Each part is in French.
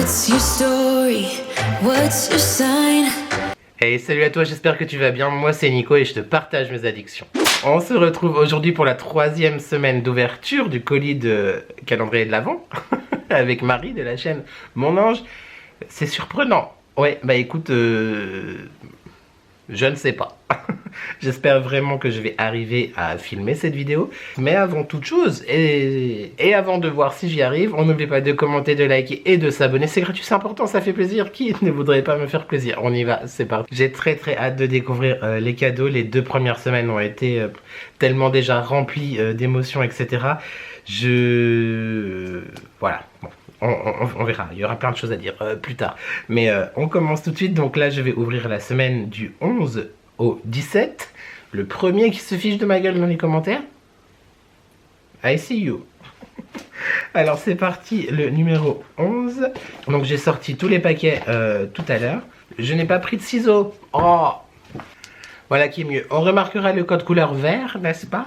What's your story? What's your sign? Hey, salut à toi, j'espère que tu vas bien. Moi c'est Nico et je te partage mes addictions. On se retrouve aujourd'hui pour la 3e semaine d'ouverture du colis de calendrier de l'Avent avec Marie de la chaîne Mon Ange. C'est surprenant. Ouais, bah écoute, je ne sais pas. J'espère vraiment que je vais arriver à filmer cette vidéo. Mais avant toute chose, et avant de voir si j'y arrive, on n'oublie pas de commenter, de liker et de s'abonner. C'est gratuit, c'est important, ça fait plaisir. Qui ne voudrait pas me faire plaisir? On y va, c'est parti. J'ai très hâte de découvrir les cadeaux. Les 2 premières semaines ont été tellement déjà remplies d'émotions, etc. Voilà, bon. On verra, il y aura plein de choses à dire plus tard. Mais on commence tout de suite. Donc là, je vais ouvrir la semaine du 11 au 17. Le premier qui se fiche de ma gueule dans les commentaires, I see you. Alors c'est parti, le numéro 11. Donc j'ai sorti tous les paquets tout à l'heure. Je n'ai pas pris de ciseaux. Oh, voilà qui est mieux. On remarquera le code couleur vert, n'est-ce pas?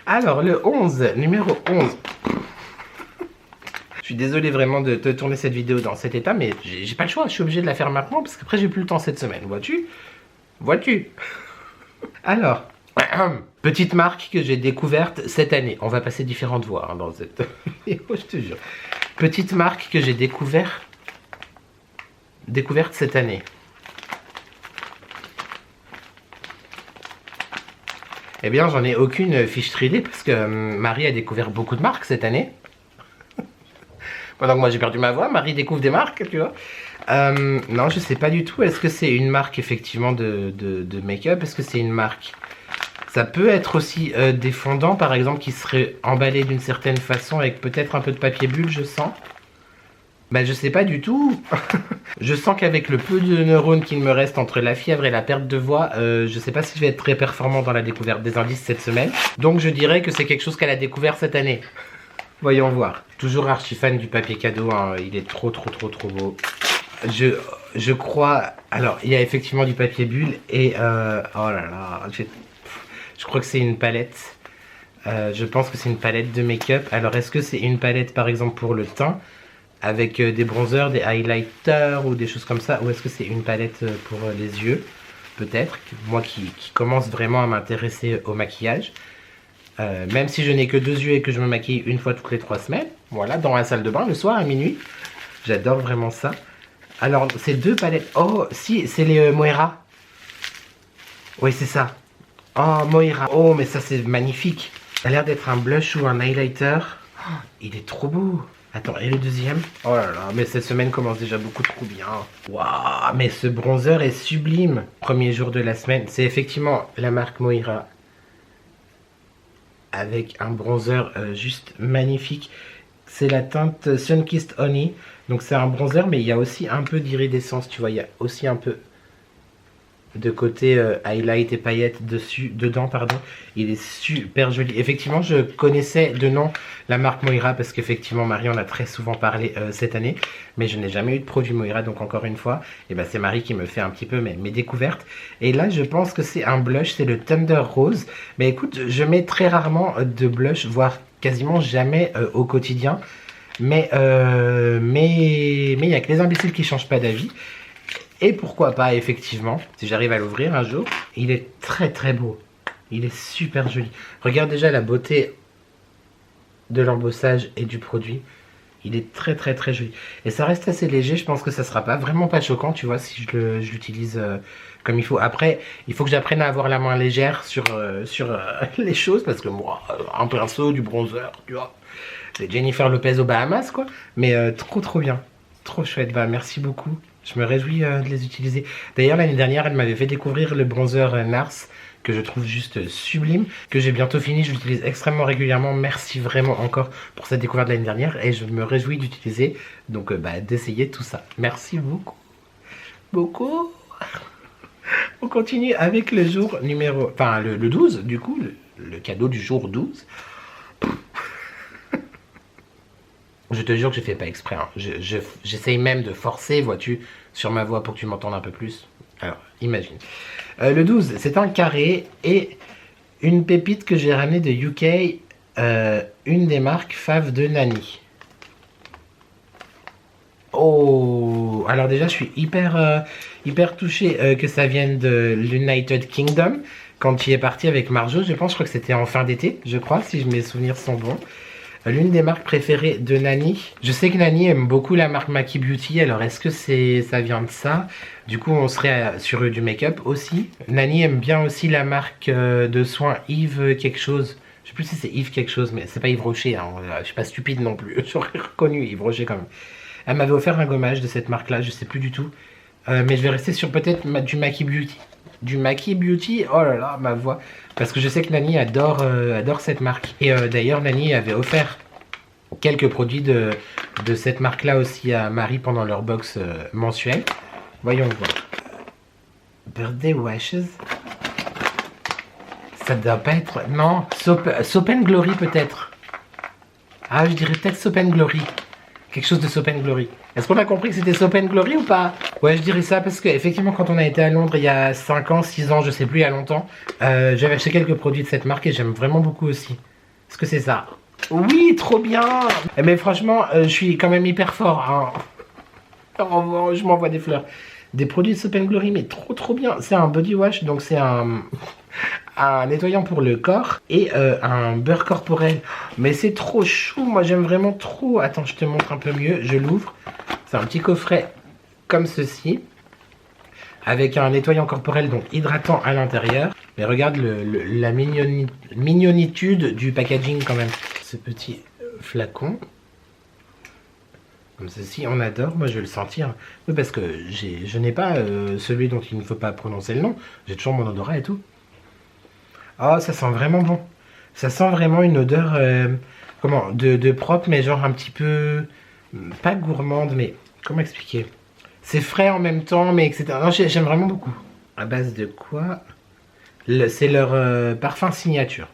Alors le 11, numéro 11. Je suis désolé vraiment de te tourner cette vidéo dans cet état, mais j'ai pas le choix, je suis obligé de la faire maintenant parce qu'après j'ai plus le temps cette semaine, vois-tu? Vois-tu? Alors, petite marque que j'ai découverte cette année. On va passer différentes voix hein, dans cette vidéo, je te jure. Petite marque que j'ai découverte cette année. Eh bien, j'en ai aucune fiche trilée parce que Marie a découvert beaucoup de marques cette année. Pendant que moi j'ai perdu ma voix, Marie découvre des marques, tu vois. Non, je sais pas du tout. Est-ce que c'est une marque effectivement de make-up? Est-ce que c'est une marque? Ça peut être aussi des fondants par exemple qui seraient emballés d'une certaine façon avec peut-être un peu de papier bulle, je sens. Bah je sais pas du tout. Je sens qu'avec le peu de neurones qu'il me reste entre la fièvre et la perte de voix, je sais pas si je vais être très performant dans la découverte des indices cette semaine. Donc je dirais que c'est quelque chose qu'elle a découvert cette année. Voyons voir. Toujours archi fan du papier cadeau, hein. Il est trop beau. Je crois... Alors, il y a effectivement du papier bulle et... oh là là, je crois que c'est une palette. Je pense que c'est une palette de make-up. Alors, est-ce que c'est une palette, par exemple, pour le teint avec des bronzers, des highlighters ou des choses comme ça? Ou est-ce que c'est une palette pour les yeux? Peut-être. Moi qui commence vraiment à m'intéresser au maquillage. Même si je n'ai que 2 yeux et que je me maquille une fois toutes les 3 semaines. Voilà, dans la salle de bain le soir à minuit. J'adore vraiment ça. Alors, ces 2 palettes... Oh, si, c'est les Moira. Oui, c'est ça. Oh, Moira. Oh, mais ça, c'est magnifique. Ça a l'air d'être un blush ou un highlighter. Oh, il est trop beau. Attends, et le deuxième? Oh là là, mais cette semaine commence déjà beaucoup trop bien. Waouh, mais ce bronzer est sublime. Premier jour de la semaine. C'est effectivement la marque Moira. Avec un bronzer juste magnifique. C'est la teinte Sunkissed Honey. Donc c'est un bronzer mais il y a aussi un peu d'iridescence, tu vois. Il y a aussi un peu de côté highlight et paillettes dedans, pardon. Il est super joli. Effectivement, je connaissais de nom la marque Moira parce qu'effectivement, Marie en a très souvent parlé cette année. Mais je n'ai jamais eu de produit Moira, donc encore une fois, et ben c'est Marie qui me fait un petit peu mes découvertes. Et là, je pense que c'est un blush, c'est le Thunder Rose. Mais écoute, je mets très rarement de blush, voire quasiment jamais au quotidien. Mais il n'y a que les imbéciles qui ne changent pas d'avis. Et pourquoi pas, effectivement, si j'arrive à l'ouvrir un jour. Il est très beau. Il est super joli. Regarde déjà la beauté de l'embossage et du produit. Il est très joli. Et ça reste assez léger. Je pense que ça sera vraiment pas choquant, tu vois, si je l'utilise comme il faut. Après, il faut que j'apprenne à avoir la main légère sur les choses. Parce que moi, un pinceau, du bronzer, tu vois. C'est Jennifer Lopez aux Bahamas, quoi. Mais trop bien. Trop chouette. Bah, merci beaucoup. Je me réjouis de les utiliser. D'ailleurs, l'année dernière, elle m'avait fait découvrir le bronzer Nars, que je trouve juste sublime, que j'ai bientôt fini. Je l'utilise extrêmement régulièrement. Merci vraiment encore pour cette découverte de l'année dernière. Et je me réjouis d'utiliser, donc d'essayer tout ça. Merci beaucoup. On continue avec le jour numéro... Enfin, le 12, du coup, le cadeau du jour 12. Je te jure que je fais pas exprès. Hein. J'essaye même de forcer, vois-tu, sur ma voix pour que tu m'entendes un peu plus. Alors, imagine. Le 12, c'est un carré et une pépite que j'ai ramenée de UK, une des marques Fave de Nani. Oh, alors déjà, je suis hyper touché que ça vienne de l'United Kingdom. Quand tu y es parti avec Marjo, je crois que c'était en fin d'été, je crois, si mes souvenirs sont bons. L'une des marques préférées de Nani. Je sais que Nani aime beaucoup la marque Maki Beauty, alors est-ce que ça vient de ça? Du coup, on serait sur du make-up aussi. Nani aime bien aussi la marque de soins Yves quelque chose. Je sais plus si c'est Yves quelque chose, mais c'est pas Yves Rocher, hein. Je suis pas stupide non plus. J'aurais reconnu Yves Rocher quand même. Elle m'avait offert un gommage de cette marque-là, je sais plus du tout. Mais je vais rester sur peut-être du Maki Beauty. Du Maki Beauty, oh là là, ma voix. Parce que je sais que Nani adore cette marque. Et d'ailleurs, Nani avait offert quelques produits de cette marque-là aussi à Marie pendant leur box mensuelle. Voyons voir. Birthday Washes. Ça doit pas être... Non, Soap and Glory peut-être. Ah, je dirais peut-être Soap and Glory. Quelque chose de Soap and Glory. Est-ce qu'on a compris que c'était Soap and Glory ou pas? Ouais, je dirais ça parce que effectivement, quand on a été à Londres il y a 5 ans, 6 ans, je sais plus, il y a longtemps, j'avais acheté quelques produits de cette marque et j'aime vraiment beaucoup aussi. Est-ce que c'est ça? Oui, trop bien! Mais franchement, je suis quand même hyper fort. Hein. Je m'envoie des fleurs. Des produits de Soap and Glory, mais trop bien. C'est un body wash, donc c'est un nettoyant pour le corps et un beurre corporel. Mais c'est trop chou, moi j'aime vraiment trop. Attends, je te montre un peu mieux, je l'ouvre. C'est un petit coffret comme ceci, avec un nettoyant corporel, donc hydratant à l'intérieur. Mais regarde la mignonitude du packaging quand même. Ce petit flacon. Comme ceci, on adore, moi je vais le sentir. Oui, parce que je n'ai pas celui dont il ne faut pas prononcer le nom. J'ai toujours mon odorat et tout. Oh, ça sent vraiment bon. Ça sent vraiment une odeur comment, de propre, mais genre un petit peu... Pas gourmande, mais... Comment expliquer? C'est frais en même temps, mais etc. Non, j'aime vraiment beaucoup. À base de quoi? C'est leur parfum signature.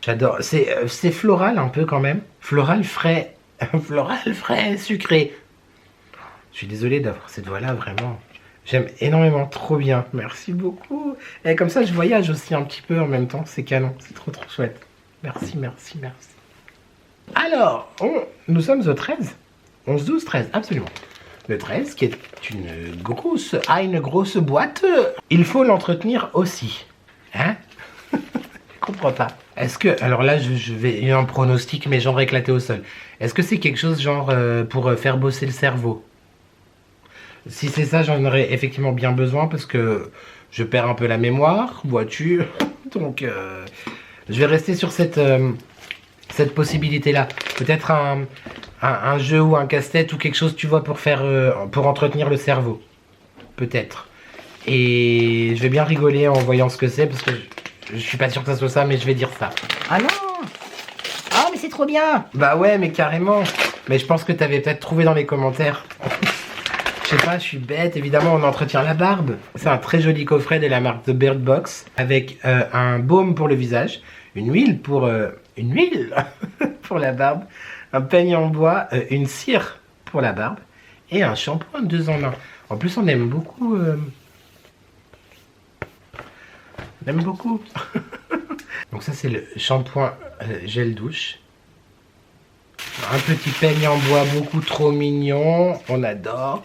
J'adore. C'est floral un peu quand même. Floral frais. Floral frais, sucré. Je suis désolé d'avoir cette voix-là, vraiment. J'aime énormément, trop bien. Merci beaucoup. Et comme ça, je voyage aussi un petit peu en même temps. C'est canon, c'est trop chouette. Merci. Alors, nous sommes au 13. 11, 12, 13, absolument. Le 13, qui est une grosse boîte. Il faut l'entretenir aussi. Hein? Je comprends pas. Est-ce que... Alors là, je vais un pronostic, mais genre éclaté au sol. Est-ce que c'est quelque chose genre pour faire bosser le cerveau? Si c'est ça, j'en aurais effectivement bien besoin parce que je perds un peu la mémoire, vois-tu. Donc, je vais rester sur cette possibilité-là. Peut-être un jeu ou un casse-tête ou quelque chose, tu vois, pour entretenir le cerveau. Peut-être. Et je vais bien rigoler en voyant ce que c'est parce que je suis pas sûr que ça soit ça, mais je vais dire ça. Ah non! Ah, mais c'est trop bien! Bah ouais, mais carrément. Mais je pense que t'avais peut-être trouvé dans les commentaires. Je sais pas, je suis bête. Évidemment, on entretient la barbe. C'est un très joli coffret de la marque The Bird Box avec un baume pour le visage, une huile pour pour la barbe, un peigne en bois, une cire pour la barbe et un shampoing 2 en 1. En plus, on aime beaucoup. On aime beaucoup. Donc ça, c'est le shampoing gel douche. Un petit peigne en bois beaucoup trop mignon. On adore.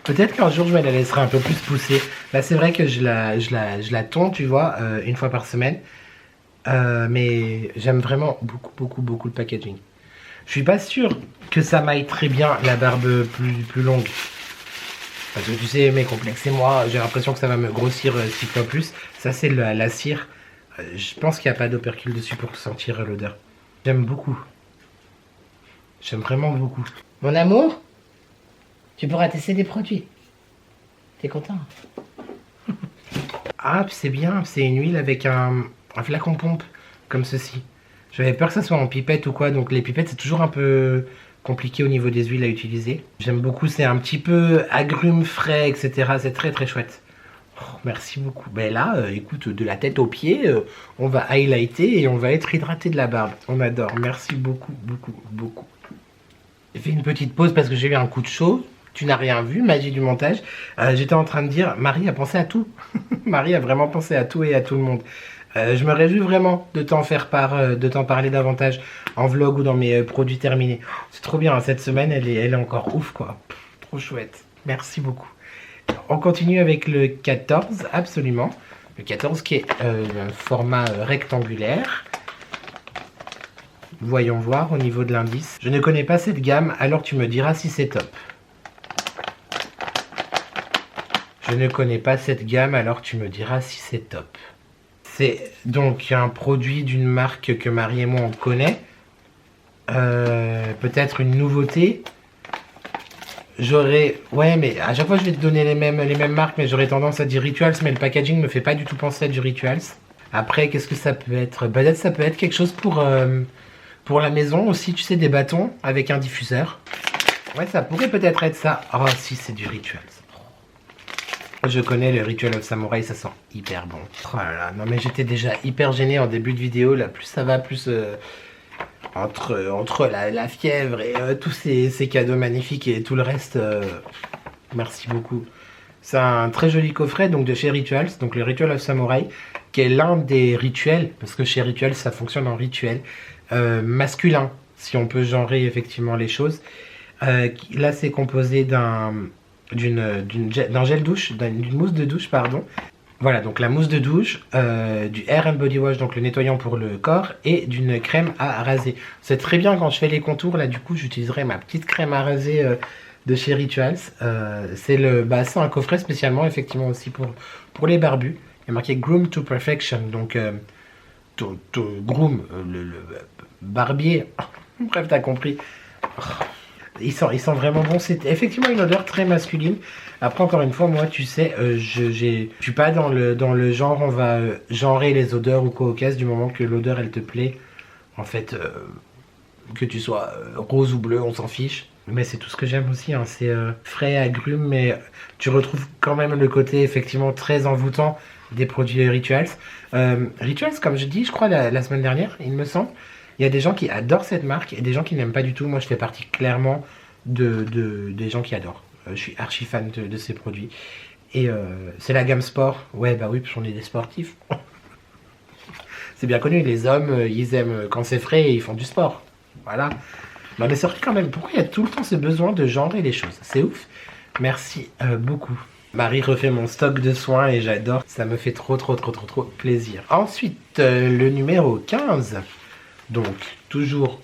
Peut-être qu'un jour je me la laisserai un peu plus pousser. Là c'est vrai que je la tonds, tu vois, une fois par semaine. Mais j'aime vraiment beaucoup le packaging. Je suis pas sûr que ça m'aille très bien la barbe plus longue. Parce que tu sais, mes complexes et moi, j'ai l'impression que ça va me grossir 6 fois plus. Ça c'est la cire. Je pense qu'il n'y a pas d'opercule dessus pour sentir l'odeur. J'aime beaucoup. J'aime vraiment beaucoup. Mon amour, tu pourras tester des produits. T'es content? Ah, puis c'est bien, c'est une huile avec un flacon pompe, comme ceci. J'avais peur que ça soit en pipette ou quoi, donc les pipettes c'est toujours un peu compliqué au niveau des huiles à utiliser. J'aime beaucoup, c'est un petit peu agrumes frais, etc. C'est très chouette. Oh, merci beaucoup. Ben là, écoute, de la tête aux pieds, on va highlighter et on va être hydraté de la barbe. On adore, merci beaucoup. J'ai fait une petite pause parce que j'ai eu un coup de chaud. tu n'as rien vu, magie du montage. J'étais en train de dire, Marie a pensé à tout. Marie a vraiment pensé à tout et à tout le monde. Je me réjouis vraiment de t'en faire part, de t'en parler davantage en vlog ou dans mes produits terminés. C'est trop bien, hein, cette semaine, elle est encore ouf, quoi. Pff, trop chouette. Merci beaucoup. On continue avec le 14, absolument. Le 14 qui est un format rectangulaire. Voyons voir au niveau de l'indice. Je ne connais pas cette gamme, alors tu me diras si c'est top. Je ne connais pas cette gamme, alors tu me diras si c'est top. C'est donc un produit d'une marque que Marie et moi on connaît. Peut-être une nouveauté. Ouais, mais à chaque fois je vais te donner les mêmes marques, mais j'aurais tendance à dire Rituals, mais le packaging me fait pas du tout penser à du Rituals. Après, qu'est-ce que ça peut être? Peut-être ça peut être quelque chose pour la maison aussi, tu sais, des bâtons avec un diffuseur. Ouais, ça pourrait peut-être être ça. Oh, si, c'est du Rituals. Je connais le Ritual of Samurai, ça sent hyper bon. Oh là là, non mais j'étais déjà hyper gêné en début de vidéo, là, plus ça va, plus... Entre la fièvre et tous ces cadeaux magnifiques et tout le reste, merci beaucoup. C'est un très joli coffret donc de chez Rituals, donc le Ritual of Samurai, qui est l'un des rituels, parce que chez Rituals ça fonctionne en rituel, masculin, si on peut genrer effectivement les choses. Là c'est composé d'un gel douche, d'une mousse de douche, pardon. Voilà, donc la mousse de douche, du Hair and Body Wash, donc le nettoyant pour le corps, et d'une crème à raser. C'est très bien quand je fais les contours, là du coup j'utiliserai ma petite crème à raser de chez Rituals. C'est un coffret spécialement effectivement aussi pour les barbus. Il y a marqué Groom to Perfection, donc groom, le barbier, bref t'as compris. Il sent vraiment bon, c'est effectivement une odeur très masculine. Après encore une fois, moi tu sais, je suis pas dans le genre on va genrer les odeurs ou quoi au casse, du moment que l'odeur elle te plaît. En fait, que tu sois rose ou bleu, on s'en fiche. Mais c'est tout ce que j'aime aussi, hein. C'est frais, agrumes, mais tu retrouves quand même le côté effectivement très envoûtant des produits Rituals. Rituals, comme je dis, je crois la semaine dernière, il me semble, il y a des gens qui adorent cette marque et des gens qui n'aiment pas du tout. Moi, je fais partie clairement des gens qui adorent. Je suis archi fan de ces produits. Et c'est la gamme sport. Ouais, bah oui, parce qu'on est des sportifs. C'est bien connu, les hommes, ils aiment quand c'est frais et ils font du sport. Voilà. Mais on est sorti quand même. Pourquoi il y a tout le temps ce besoin de genrer les choses? C'est ouf. Merci beaucoup. Marie refait mon stock de soins et j'adore. Ça me fait trop plaisir. Ensuite, le numéro 15. Donc, toujours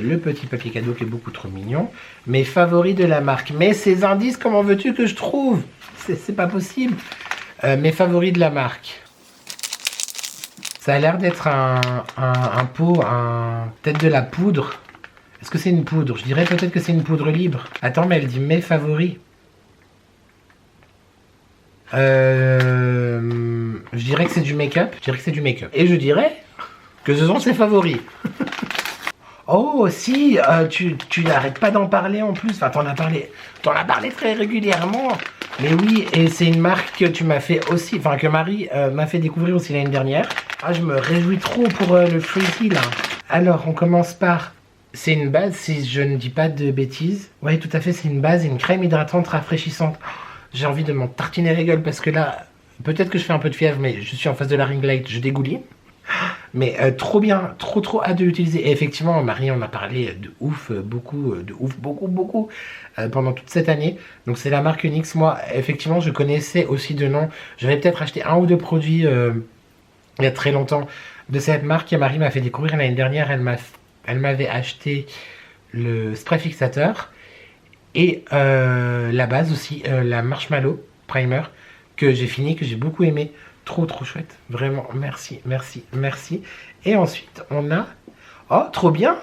le petit papier cadeau qui est beaucoup trop mignon. Mes favoris de la marque. Mais ces indices, comment veux-tu que je trouve? C'est pas possible. Mes favoris de la marque. Ça a l'air d'être un pot, peut-être de la poudre. Est-ce que c'est une poudre? Je dirais peut-être que c'est une poudre libre. Attends, mais elle dit mes favoris. Je dirais que c'est du make-up. Et je dirais que ce sont ses favoris. Oh, si, tu n'arrêtes pas d'en parler en plus. Enfin, t'en as parlé très régulièrement. Mais oui, et c'est une marque que tu m'as fait aussi, enfin que Marie m'a fait découvrir aussi l'année dernière. Ah, je me réjouis trop pour le Freaky là. Alors, on commence par... C'est une base, si je ne dis pas de bêtises. Oui, tout à fait, c'est une base et une crème hydratante rafraîchissante. J'ai envie de m'en tartiner la gueule parce que là, peut-être que je fais un peu de fièvre, mais je suis en face de la ring light, je dégouline. Mais trop bien, trop hâte de l'utiliser. Et effectivement, Marie en a parlé de ouf, beaucoup, pendant toute cette année. Donc c'est la marque NYX. Moi, effectivement, je connaissais aussi de nom. J'avais peut-être acheté un ou deux produits il y a très longtemps de cette marque. Et Marie m'a fait découvrir l'année dernière. Elle m'avait acheté le spray fixateur et la base aussi, la Marshmallow Primer, que j'ai fini, que j'ai beaucoup aimé. Trop chouette, vraiment, merci. Et ensuite, on a... Oh, trop bien!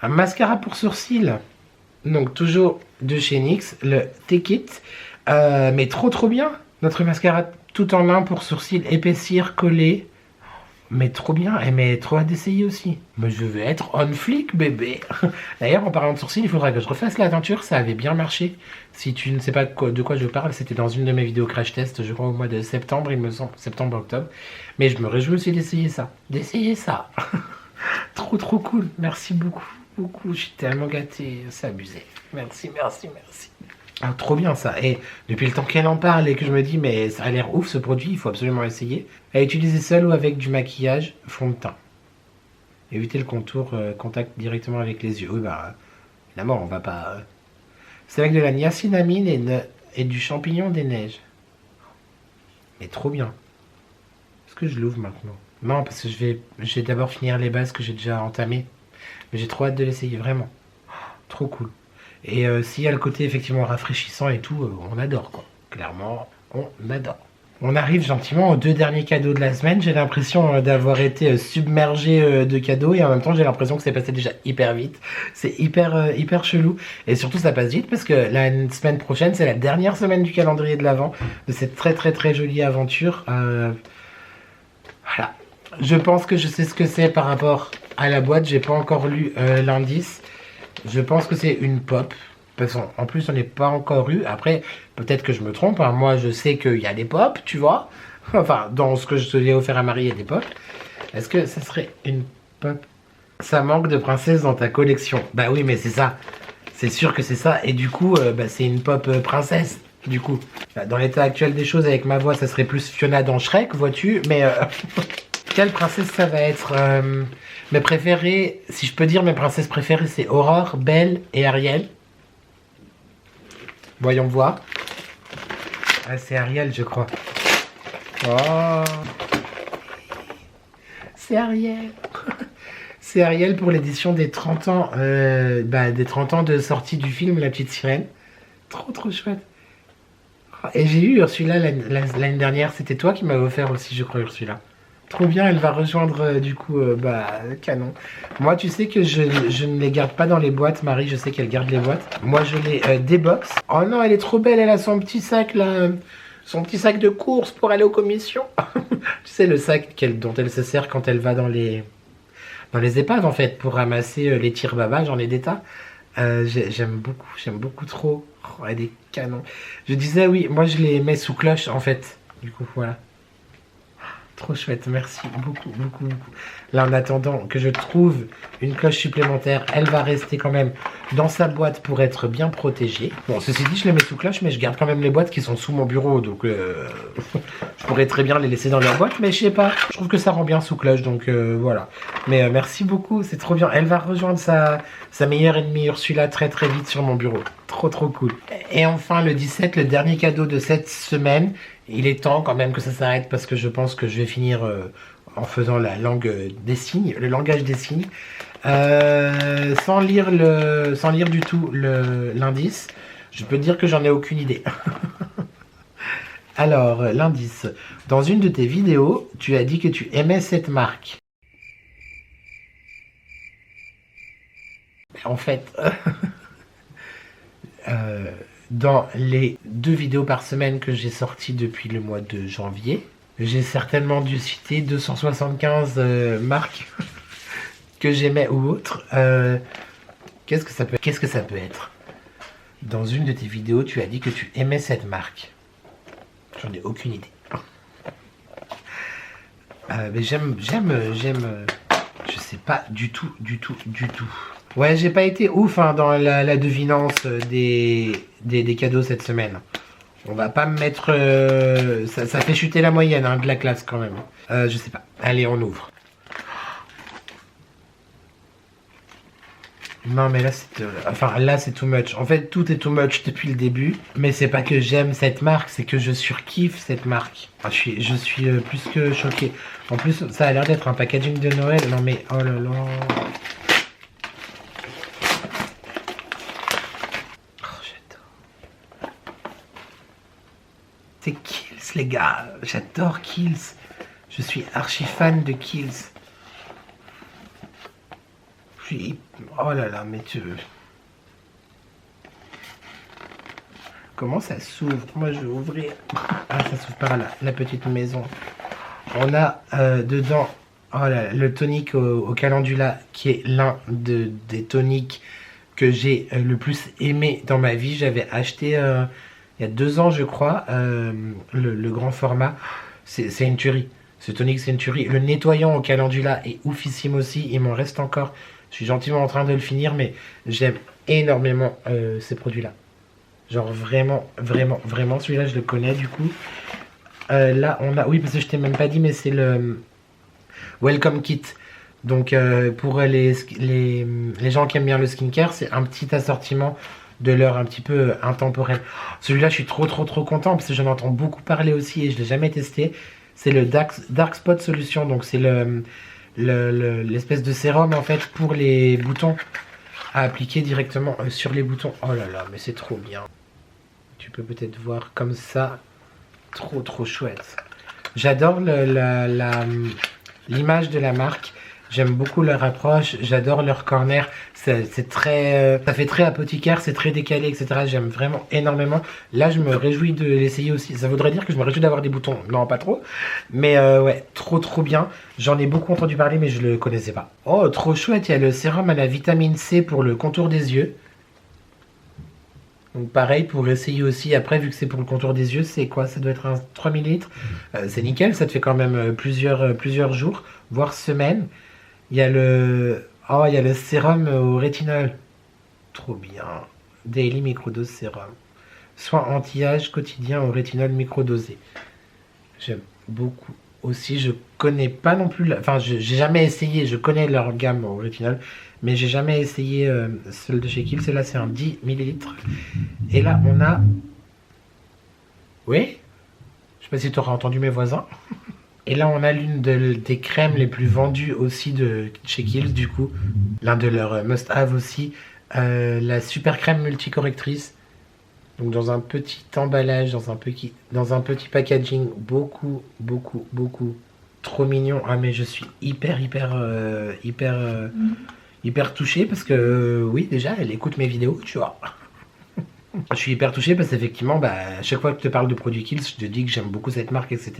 Un mascara pour sourcils. Donc, toujours de chez NYX, le Take It. Mais trop bien. Notre mascara tout en un pour sourcils, épaissir, coller. Mais trop bien, et mais trop hâte d'essayer aussi. Mais je vais être on flic, bébé. D'ailleurs, en parlant de sourcils, il faudra que je refasse la teinture, ça avait bien marché. Si tu ne sais pas de quoi je parle, c'était dans une de mes vidéos crash test, je crois au mois de septembre, il me semble, septembre-octobre. Mais je me réjouis aussi d'essayer ça. Trop cool, merci beaucoup. Je suis tellement gâté, c'est abusé. Merci. Ah, trop bien ça. Et depuis le temps qu'elle en parle et que je me dis, mais ça a l'air ouf ce produit, il faut absolument essayer. À utiliser seul ou avec du maquillage, fond de teint. Éviter le contour contact directement avec les yeux. Oui, bah, évidemment, on va pas. C'est avec de la niacinamide et du champignon des neiges. Mais trop bien. Est-ce que je l'ouvre maintenant? Non, parce que je vais d'abord finir les bases que j'ai déjà entamées. Mais j'ai trop hâte de l'essayer, vraiment. Trop cool. Et s'il y a le côté effectivement rafraîchissant et tout, on adore quoi. Clairement, on adore. On arrive gentiment aux 2 derniers cadeaux de la semaine. J'ai l'impression d'avoir été submergé de cadeaux et en même temps j'ai l'impression que c'est passé déjà hyper vite. C'est hyper chelou. Et surtout ça passe vite parce que la semaine prochaine c'est la dernière semaine du calendrier de l'Avent de cette très jolie aventure. Voilà. Je pense que je sais ce que c'est par rapport à la boîte. J'ai pas encore lu l'indice. Je pense que c'est une pop. Parce qu'en plus, on n'est pas encore eu. Après, peut-être que je me trompe. Hein. Moi, je sais qu'il y a des pop, tu vois. Enfin, dans ce que je te l'ai offert à Marie, il y a des pop. Est-ce que ça serait une pop? Ça manque de princesse dans ta collection. Bah oui, mais c'est ça. C'est sûr que c'est ça. Et du coup, bah, c'est une pop princesse. Du coup, dans l'état actuel des choses, avec ma voix, ça serait plus Fiona dans Shrek, vois-tu. Mais quelle princesse ça va être? Mes préférées, si je peux dire mes princesses préférées, c'est Aurore, Belle et Ariel. Voyons voir. Ah, c'est Ariel, je crois. Oh. C'est Ariel. C'est Ariel pour l'édition des 30 ans. Des 30 ans de sortie du film La Petite Sirène. Trop chouette. Et j'ai eu Ursula l'année dernière. C'était toi qui m'avais offert aussi, je crois, Ursula. Trop bien, elle va rejoindre du coup, canon. Moi, tu sais que je ne les garde pas dans les boîtes. Marie, je sais qu'elle garde les boîtes. Moi, je les déboxe. Oh non, elle est trop belle. Elle a son petit sac là, son petit sac de course pour aller aux commissions. Tu sais, le sac dont elle se sert quand elle va dans les épaves en fait, pour ramasser les tire-baba. J'en ai des tas. J'aime beaucoup trop. Oh, elle est canon. Je disais oui, moi je les mets sous cloche en fait. Du coup, voilà. Trop chouette, merci beaucoup. Là, en attendant que je trouve une cloche supplémentaire, elle va rester quand même dans sa boîte pour être bien protégée. Bon, ceci dit, je les mets sous cloche, mais je garde quand même les boîtes qui sont sous mon bureau, donc je pourrais très bien les laisser dans leur boîte, mais je sais pas, je trouve que ça rend bien sous cloche, donc voilà. Mais merci beaucoup, c'est trop bien. Elle va rejoindre sa meilleure ennemie Ursula très vite sur mon bureau. Trop cool. Et enfin, le 17, le dernier cadeau de cette semaine. Il est temps quand même que ça s'arrête parce que je pense que je vais finir en faisant la langue des signes, le langage des signes, sans lire du tout l'indice. Je peux te dire que j'en ai aucune idée. Alors, l'indice. Dans une de tes vidéos, tu as dit que tu aimais cette marque. En fait, dans les 2 vidéos par semaine que j'ai sorties depuis le mois de janvier, j'ai certainement dû citer 275 marques que j'aimais ou autres. Qu'est-ce que ça peut être? Dans une de tes vidéos, tu as dit que tu aimais cette marque. J'en ai aucune idée. Mais j'aime. Je sais pas du tout. Ouais, j'ai pas été ouf hein, dans la devinance des cadeaux cette semaine. On va pas me mettre... ça fait chuter la moyenne hein, de la classe quand même. Je sais pas. Allez, on ouvre. Non mais là c'est too much. En fait tout est too much depuis le début. Mais c'est pas que j'aime cette marque, c'est que je surkiffe cette marque. Je suis plus que choqué. En plus ça a l'air d'être un packaging de Noël. Non mais oh là là. C'est Kiehl's les gars, j'adore Kiehl's. Je suis archi fan de Kiehl's. Oh là là, mais tu... Comment ça s'ouvre? Moi je vais ouvrir. Ah, ça s'ouvre par là, la petite maison. On a dedans le tonique au calendula, qui est l'un des toniques que j'ai le plus aimé dans ma vie. J'avais acheté il y a 2 ans, je crois, le grand format. C'est une tuerie. Ce tonique, c'est une tuerie. Le nettoyant au calendula est oufissime aussi. Il m'en reste encore. Je suis gentiment en train de le finir, mais j'aime énormément ces produits-là. Genre vraiment, vraiment, vraiment. Celui-là, je le connais du coup. Là, on a... Oui, parce que je t'ai même pas dit, mais c'est le Welcome Kit. Donc, pour les gens qui aiment bien le skincare, c'est un petit assortiment de l'heure un petit peu intemporel. Celui-là, je suis trop, trop, trop content parce que j'en entends beaucoup parler aussi et je l'ai jamais testé. C'est le Dark Spot Solution. Donc, c'est l'espèce de sérum en fait pour les boutons à appliquer directement sur les boutons. Oh là là, mais c'est trop bien. Tu peux peut-être voir comme ça. Trop, trop chouette. J'adore l'image de la marque. J'aime beaucoup leur approche, j'adore leur corner, c'est très, ça fait très apothicaire, c'est très décalé, etc. J'aime vraiment énormément. Là, je me réjouis de l'essayer aussi. Ça voudrait dire que je me réjouis d'avoir des boutons. Non, pas trop. Mais ouais, trop trop bien. J'en ai beaucoup entendu parler, mais je le connaissais pas. Oh, trop chouette, il y a le sérum à la vitamine C pour le contour des yeux. Donc pareil, pour essayer aussi, après, vu que c'est pour le contour des yeux, c'est quoi? Ça doit être un 3 ml. C'est nickel, ça te fait quand même plusieurs jours, voire semaines. Il y a il y a le sérum au rétinol. Trop bien. Daily Microdose Sérum. Soin anti-âge quotidien au rétinol microdosé. J'aime beaucoup aussi. Je connais pas non plus... Enfin, j'ai jamais essayé. Je connais leur gamme au rétinol. Mais j'ai jamais essayé celle de chez Kiehl's. Celle-là, c'est un 10 ml. Et là, on a... Oui? Je sais pas si tu auras entendu mes voisins. Et là, on a l'une des crèmes les plus vendues aussi de chez Kiehl's, du coup. L'un de leurs must-have aussi. La super crème multicorrectrice. Donc dans un petit emballage, dans un petit packaging. Beaucoup, beaucoup, beaucoup. Trop mignon. Ah mais je suis hyper touché parce que oui, déjà, elle écoute mes vidéos, tu vois. Je suis hyper touché parce qu'effectivement, à chaque fois que je te parle de produits Kiehl's, je te dis que j'aime beaucoup cette marque, etc.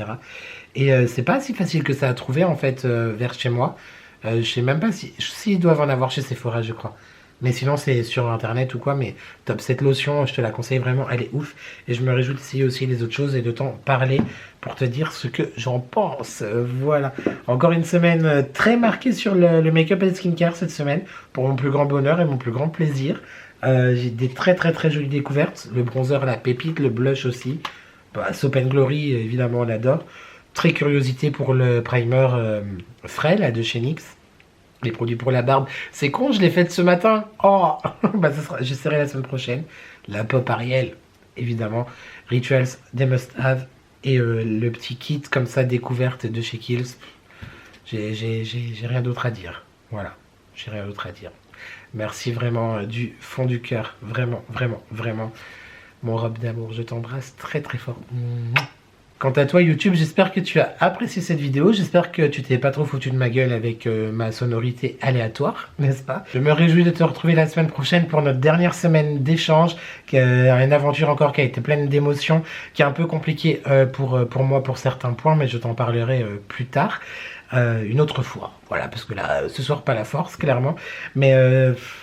Et c'est pas si facile que ça à trouver en fait vers chez moi. Je sais même pas s'ils doivent en avoir chez Sephora, je crois. Mais sinon, c'est sur internet ou quoi. Mais top, cette lotion, je te la conseille vraiment, elle est ouf. Et je me réjouis d'essayer aussi les autres choses et de t'en parler pour te dire ce que j'en pense. Voilà. Encore une semaine très marquée sur le make-up et le skincare cette semaine. Pour mon plus grand bonheur et mon plus grand plaisir. J'ai des très très très jolies découvertes. Le bronzer, la pépite, le blush aussi. Soap & Glory, évidemment, on l'adore. Très curiosité pour le primer frais là, de chez NYX. Les produits pour la barbe. C'est con, je l'ai fait ce matin. Oh j'essaierai la semaine prochaine. La pop Ariel, évidemment. Rituals, des must-have. Et le petit kit comme ça, découverte de chez Kiehl's. J'ai rien d'autre à dire. Voilà, j'ai rien d'autre à dire. Merci vraiment du fond du cœur. Vraiment, vraiment, vraiment. Mon robe d'amour, je t'embrasse très très fort. Quant à toi YouTube, j'espère que tu as apprécié cette vidéo. J'espère que tu t'es pas trop foutu de ma gueule avec ma sonorité aléatoire, n'est-ce pas? Je me réjouis de te retrouver la semaine prochaine pour notre dernière semaine d'échange. Une aventure encore qui a été pleine d'émotions, qui est un peu compliquée pour moi pour certains points, mais je t'en parlerai plus tard. Une autre fois, voilà, parce que là, ce soir, pas la force, clairement, mais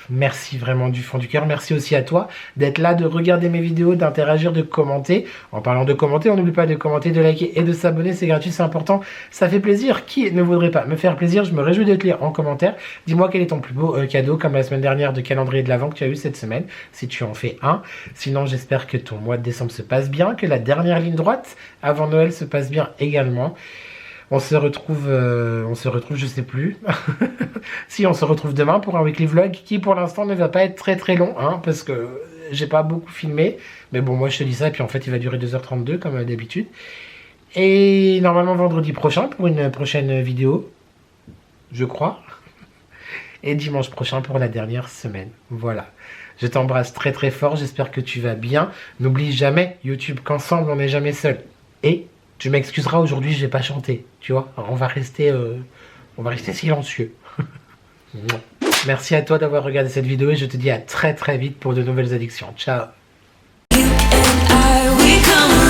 merci vraiment du fond du cœur, merci aussi à toi d'être là, de regarder mes vidéos, d'interagir, de commenter. En parlant de commenter, on n'oublie pas de commenter, de liker et de s'abonner, c'est gratuit, c'est important, ça fait plaisir. Qui ne voudrait pas me faire plaisir? Je me réjouis de te lire en commentaire. Dis-moi quel est ton plus beau cadeau, comme la semaine dernière de calendrier de l'Avent que tu as eu cette semaine, si tu en fais un. Sinon, j'espère que ton mois de décembre se passe bien, que la dernière ligne droite avant Noël se passe bien également. On se retrouve, je sais plus. Si, on se retrouve demain pour un weekly vlog qui, pour l'instant, ne va pas être très très long, hein, parce que j'ai pas beaucoup filmé. Mais bon, moi, je te dis ça, et puis en fait, il va durer 2h32, comme d'habitude. Et normalement, vendredi prochain, pour une prochaine vidéo, je crois. Et dimanche prochain pour la dernière semaine. Voilà. Je t'embrasse très très fort, j'espère que tu vas bien. N'oublie jamais, YouTube, qu'ensemble, on n'est jamais seul. Et... tu m'excuseras, aujourd'hui, je vais pas chanter, tu vois. Alors, on va rester silencieux. Merci à toi d'avoir regardé cette vidéo et je te dis à très très vite pour de nouvelles addictions. Ciao. You and I, we come